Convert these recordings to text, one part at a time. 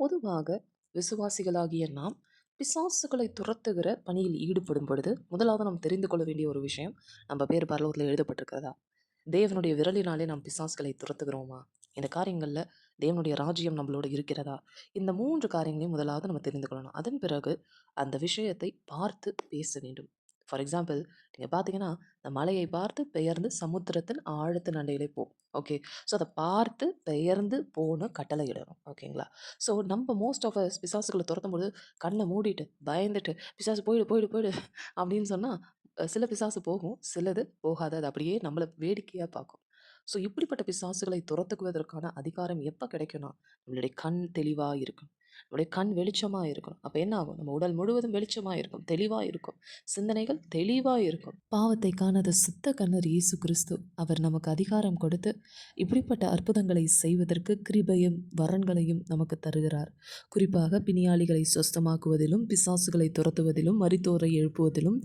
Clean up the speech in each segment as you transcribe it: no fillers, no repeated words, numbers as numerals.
பொதுவாக விசுவாசிகளாகிய நாம் பிசாசுகளை துரத்துகிற பணியில் ஈடுபடும் பொழுது முதலாவது நாம் தெரிந்து கொள்ள வேண்டிய ஒரு விஷயம், நம்ம பேர் பரலோகத்தில் எழுதப்பட்டிருக்கிறதா? தேவனுடைய விரலினாலே நாம் பிசாசுகளை துரத்துகிறோமா? இந்த காரியங்களில் தேவனுடைய ராஜ்யம் நம்மளோட இருக்கிறதா? இந்த மூன்று காரியங்களையும் முதலாவது நம்ம தெரிந்து கொள்ளணும். அதன் பிறகு அந்த விஷயத்தை பார்த்து பேச வேண்டும். ஃபார் எக்ஸாம்பிள், நீங்கள் பார்த்தீங்கன்னா, இந்த மலையை பார்த்து பெயர்ந்து சமுத்திரத்தின் ஆழத்தின் அண்டையிலே போ. ஓகே. ஸோ அதை பார்த்து பெயர்ந்து போன கட்டளை இடணும். ஓகேங்களா? ஸோ நம்ம மோஸ்ட் ஆஃப் அஸ் பிசாசுகளை துரத்தும்போது கண்ணை மூடிட்டு பயந்துட்டு பிசாசு போயிடு போயிடு போயிடு அப்படின்னு சொன்னால் சில பிசாசு போகும், சிலது போகாது. அது அப்படியே நம்மளை வேடிக்கையாக பார்க்கும். ஸோ இப்படிப்பட்ட பிசாசுகளை துரத்துக்குவதற்கான அதிகாரம் எப்போ கிடைக்கும்னா, நம்மளுடைய கண் தெளிவாக இருக்கும், நம்முடைய கண் வெளிச்சமாக இருக்கணும். அப்போ என்ன ஆகும்? நம்ம உடல் முழுவதும் வெளிச்சமாக இருக்கும், தெளிவாக இருக்கும், சிந்தனைகள் தெளிவாக இருக்கும். பாவத்தை காணாத சுத்த கண்ணர் இயேசு கிறிஸ்து. அவர் நமக்கு அதிகாரம் கொடுத்து இப்படிப்பட்ட அற்புதங்களை செய்வதற்கு கிருபையும் வரன்களையும் நமக்கு தருகிறார். குறிப்பாக பிணியாளிகளை சுஸ்தமாக்குவதிலும், பிசாசுகளை துரத்துவதிலும், மரித்தோரை எழுப்புவதிலும்,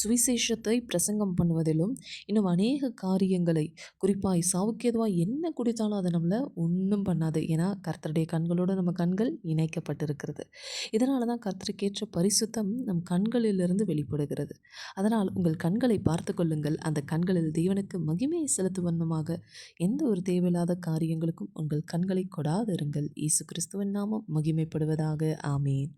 சுவிசேஷத்தை பிரசங்கம் பண்ணுவதிலும், இன்னும் அநேக காரியங்களை, குறிப்பாய் சாவுக்கேதுவாக என்ன குடித்தாலும் அதை நம்மளை ஒன்றும் பண்ணாது. ஏன்னா கர்த்தருடைய கண்களோடு நம்ம கண்கள் இணைக்கப்பட்டிருக்கிறது. இதனால தான் கர்த்தருக்கேற்ற பரிசுத்தம் நம் கண்களிலிருந்து வெளிப்படுகிறது. அதனால் உங்கள் கண்களை பார்த்து கொள்ளுங்கள். அந்த கண்களில் தேவனுக்கு மகிமையை செலுத்துவண்ணமாக எந்த ஒரு தேவையில்லாத காரியங்களுக்கும் உங்கள் கண்களை கொடாதிருங்கள். இயேசு கிறிஸ்துவின் நாமம் மகிமைப்படுவதாக. ஆமேன்.